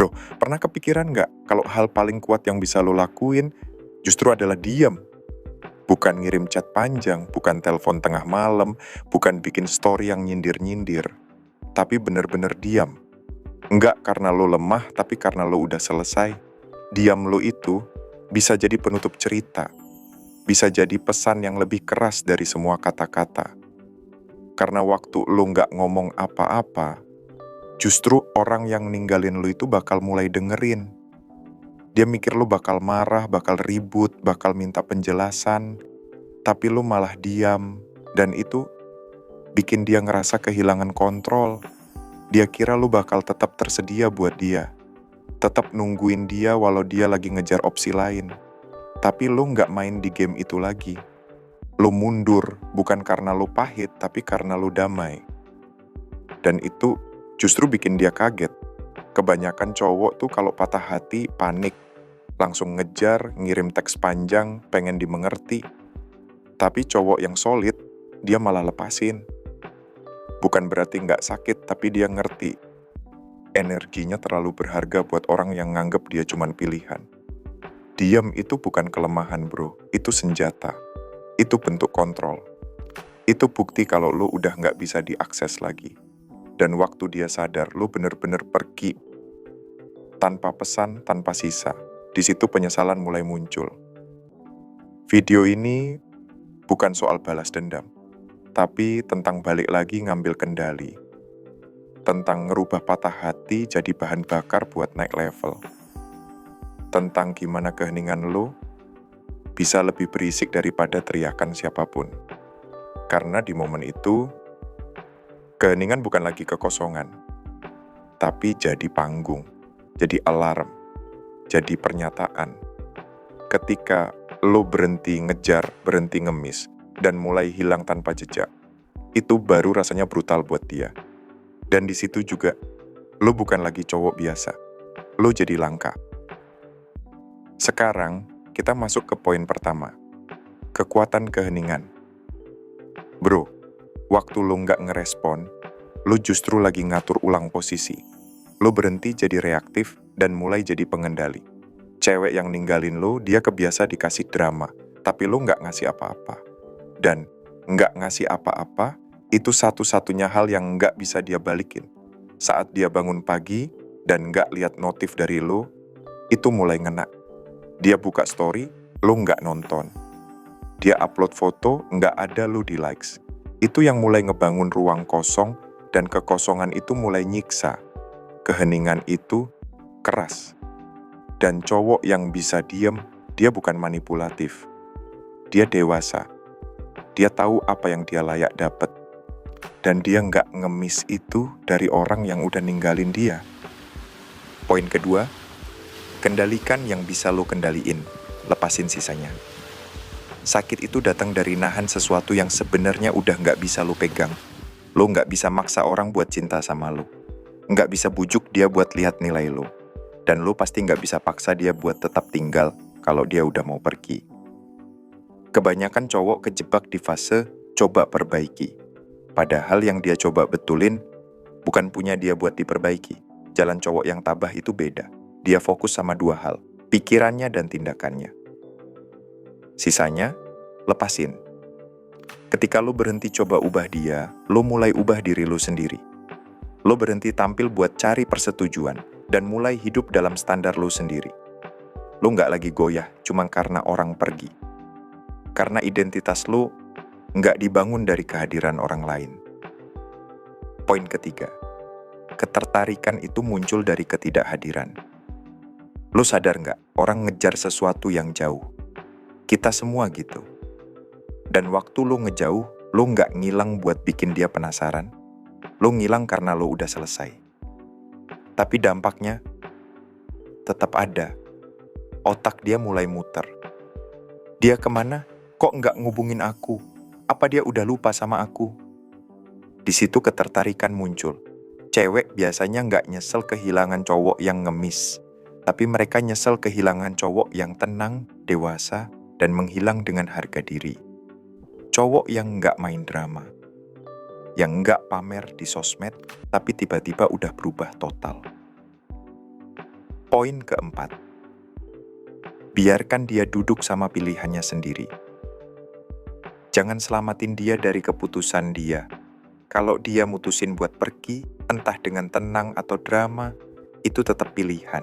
Bro, pernah kepikiran nggak kalau hal paling kuat yang bisa lo lakuin justru adalah diam? Bukan ngirim chat panjang, bukan telepon tengah malam, bukan bikin story yang nyindir-nyindir, tapi bener-bener diam. Nggak karena lo lemah, tapi karena lo udah selesai. Diam lo itu bisa jadi penutup cerita, bisa jadi pesan yang lebih keras dari semua kata-kata. Karena waktu lo nggak ngomong apa-apa, justru orang yang ninggalin lo itu bakal mulai dengerin. Dia mikir lu bakal marah, bakal ribut, bakal minta penjelasan, tapi lu malah diam, dan itu bikin dia ngerasa kehilangan kontrol. Dia kira lu bakal tetap tersedia buat dia, tetap nungguin dia walau dia lagi ngejar opsi lain. Tapi lu nggak main di game itu lagi. Lu mundur, bukan karena lu pahit, tapi karena lu damai. Dan itu justru bikin dia kaget. Kebanyakan cowok tuh kalau patah hati, panik. Langsung ngejar, ngirim teks panjang, pengen dimengerti. Tapi cowok yang solid, dia malah lepasin. Bukan berarti nggak sakit, tapi dia ngerti. Energinya terlalu berharga buat orang yang nganggep dia cuman pilihan. Diam itu bukan kelemahan bro, itu senjata. Itu bentuk kontrol. Itu bukti kalau lu udah nggak bisa diakses lagi. Dan waktu dia sadar, lu bener-bener pergi. Tanpa pesan, tanpa sisa. Di situ penyesalan mulai muncul. Video ini bukan soal balas dendam, tapi tentang balik lagi ngambil kendali. Tentang ngerubah patah hati jadi bahan bakar buat naik level. Tentang gimana keheningan lo bisa lebih berisik daripada teriakan siapapun. Karena di momen itu, keheningan bukan lagi kekosongan, tapi jadi panggung, jadi alarm, jadi pernyataan. Ketika lo berhenti ngejar, berhenti ngemis, dan mulai hilang tanpa jejak, itu baru rasanya brutal buat dia. Dan di situ juga, lo bukan lagi cowok biasa, lo jadi langka. Sekarang, kita masuk ke poin pertama, kekuatan keheningan. Bro, waktu lo nggak ngerespon, lo justru lagi ngatur ulang posisi. Lo berhenti jadi reaktif dan mulai jadi pengendali. Cewek yang ninggalin lo, dia kebiasa dikasih drama, tapi lo nggak ngasih apa-apa. Dan nggak ngasih apa-apa, itu satu-satunya hal yang nggak bisa dia balikin. Saat dia bangun pagi dan nggak lihat notif dari lo, itu mulai ngena. Dia buka story, lo nggak nonton. Dia upload foto, nggak ada lo di likes. Itu yang mulai ngebangun ruang kosong, dan kekosongan itu mulai nyiksa. Keheningan itu keras. Dan cowok yang bisa diem, dia bukan manipulatif. Dia dewasa. Dia tahu apa yang dia layak dapat. Dan dia nggak ngemis itu dari orang yang udah ninggalin dia. Poin kedua, kendalikan yang bisa lo kendaliin. Lepasin sisanya. Sakit itu datang dari nahan sesuatu yang sebenarnya udah nggak bisa lo pegang. Lo nggak bisa maksa orang buat cinta sama lo. Nggak bisa bujuk dia buat lihat nilai lo. Dan lo pasti nggak bisa paksa dia buat tetap tinggal kalau dia udah mau pergi. Kebanyakan cowok kejebak di fase coba perbaiki. Padahal yang dia coba betulin bukan punya dia buat diperbaiki. Jalan cowok yang tabah itu beda. Dia fokus sama dua hal, pikirannya dan tindakannya. Sisanya, lepasin. Ketika lo berhenti coba ubah dia, lo mulai ubah diri lo sendiri. Lo berhenti tampil buat cari persetujuan, dan mulai hidup dalam standar lo sendiri. Lo nggak lagi goyah cuma karena orang pergi. Karena identitas lo nggak dibangun dari kehadiran orang lain. Poin ketiga, ketertarikan itu muncul dari ketidakhadiran. Lo sadar nggak, orang ngejar sesuatu yang jauh. Kita semua gitu. Dan waktu lo ngejauh, lo nggak ngilang buat bikin dia penasaran. Lo ngilang karena lo udah selesai. Tapi dampaknya tetap ada. Otak dia mulai muter. Dia kemana? Kok nggak ngubungin aku? Apa dia udah lupa sama aku? Di situ ketertarikan muncul. Cewek biasanya nggak nyesel kehilangan cowok yang ngemis. Tapi mereka nyesel kehilangan cowok yang tenang, dewasa, dan menghilang dengan harga diri. Cowok yang nggak main drama. Yang nggak pamer di sosmed, tapi tiba-tiba udah berubah total. Poin keempat, biarkan dia duduk sama pilihannya sendiri. Jangan selamatin dia dari keputusan dia. Kalau dia mutusin buat pergi, entah dengan tenang atau drama, itu tetap pilihan.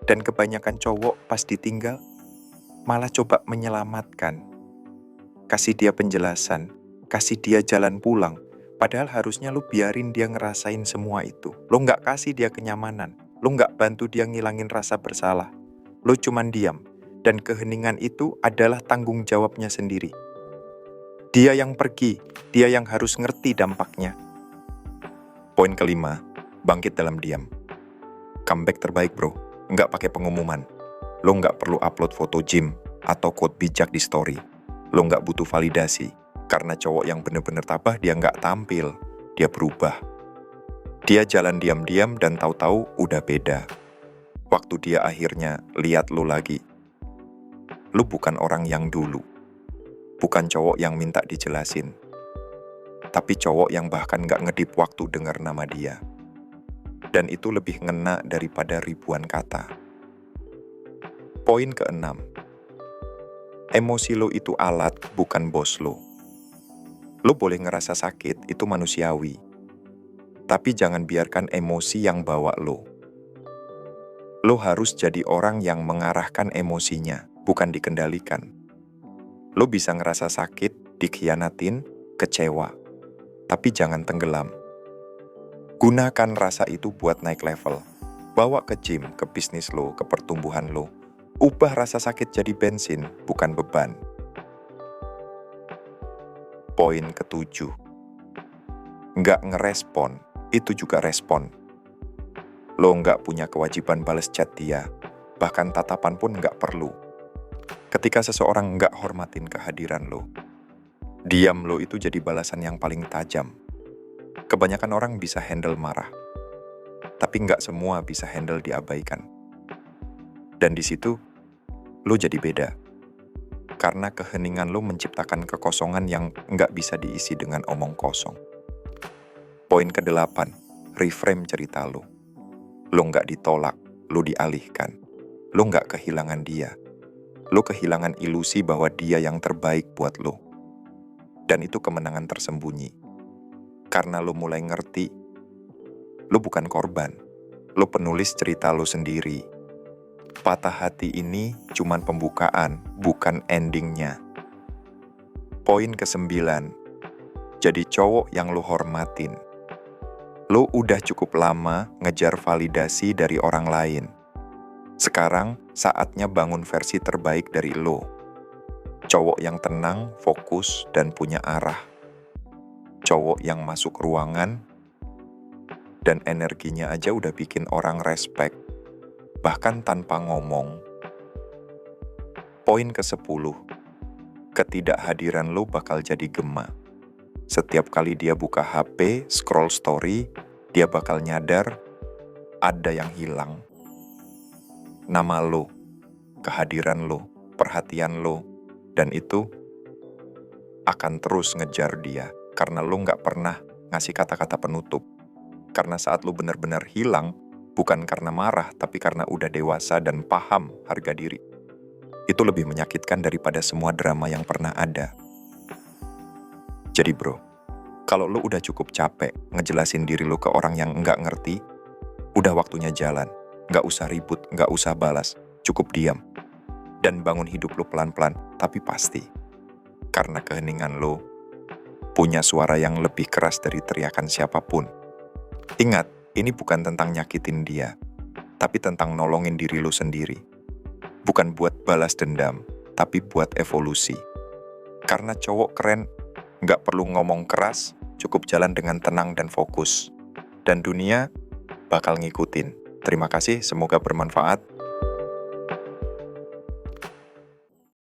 Dan kebanyakan cowok pas ditinggal, malah coba menyelamatkan. Kasih dia penjelasan, kasih dia jalan pulang. Padahal harusnya lu biarin dia ngerasain semua itu. Lu nggak kasih dia kenyamanan. Lu nggak bantu dia ngilangin rasa bersalah. Lu cuman diam. Dan keheningan itu adalah tanggung jawabnya sendiri. Dia yang pergi, dia yang harus ngerti dampaknya. Poin kelima, bangkit dalam diam. Comeback terbaik bro, nggak pakai pengumuman. Lo nggak perlu upload foto gym atau quote bijak di story. Lo nggak butuh validasi, karena cowok yang bener-bener tabah dia nggak tampil, dia berubah. Dia jalan diam-diam dan tahu-tahu udah beda. Waktu dia akhirnya lihat lo lagi, lo bukan orang yang dulu. Bukan cowok yang minta dijelasin, tapi cowok yang bahkan nggak ngedip waktu dengar nama dia. Dan itu lebih ngena daripada ribuan kata. Poin keenam, emosi lo itu alat, bukan bos lo. Lo boleh ngerasa sakit, itu manusiawi. Tapi jangan biarkan emosi yang bawa lo. Lo harus jadi orang yang mengarahkan emosinya, bukan dikendalikan. Lo bisa ngerasa sakit, dikhianatin, kecewa. Tapi jangan tenggelam. Gunakan rasa itu buat naik level. Bawa ke gym, ke bisnis lo, ke pertumbuhan lo. Ubah rasa sakit jadi bensin, bukan beban. Poin ketujuh, nggak ngerespon, itu juga respon. Lo nggak punya kewajiban bales chat dia, bahkan tatapan pun nggak perlu. Ketika seseorang nggak hormatin kehadiran lo, diam lo itu jadi balasan yang paling tajam. Kebanyakan orang bisa handle marah, tapi nggak semua bisa handle diabaikan. Dan di situ, lo jadi beda. Karena keheningan lo menciptakan kekosongan yang nggak bisa diisi dengan omong kosong. Poin ke-8, reframe cerita lo. Lo nggak ditolak, lo dialihkan. Lo nggak kehilangan dia. Lo kehilangan ilusi bahwa dia yang terbaik buat lo. Dan itu kemenangan tersembunyi. Karena lo mulai ngerti, lo bukan korban. Lo penulis cerita lo sendiri. Patah hati ini cuman pembukaan, bukan endingnya. Poin ke-9, jadi cowok yang lo hormatin. Lo udah cukup lama ngejar validasi dari orang lain. Sekarang saatnya bangun versi terbaik dari lo. Cowok yang tenang, fokus, dan punya arah. Cowok yang masuk ruangan, dan energinya aja udah bikin orang respect, bahkan tanpa ngomong. Poin ke-10, ketidakhadiran lo bakal jadi gema. Setiap kali dia buka HP, scroll story, dia bakal nyadar ada yang hilang. Nama lo, kehadiran lo, perhatian lo, dan itu akan terus ngejar dia. Karena lo nggak pernah ngasih kata-kata penutup. Karena saat lo benar-benar hilang, bukan karena marah, tapi karena udah dewasa dan paham harga diri. Itu lebih menyakitkan daripada semua drama yang pernah ada. Jadi bro, kalau lo udah cukup capek ngejelasin diri lo ke orang yang nggak ngerti, udah waktunya jalan. Nggak usah ribut, nggak usah balas, cukup diam. Dan bangun hidup lo pelan-pelan, tapi pasti. Karena keheningan lo punya suara yang lebih keras dari teriakan siapapun. Ingat, ini bukan tentang nyakitin dia, tapi tentang nolongin diri lo sendiri. Bukan buat balas dendam, tapi buat evolusi. Karena cowok keren, nggak perlu ngomong keras, cukup jalan dengan tenang dan fokus. Dan dunia bakal ngikutin. Terima kasih, semoga bermanfaat.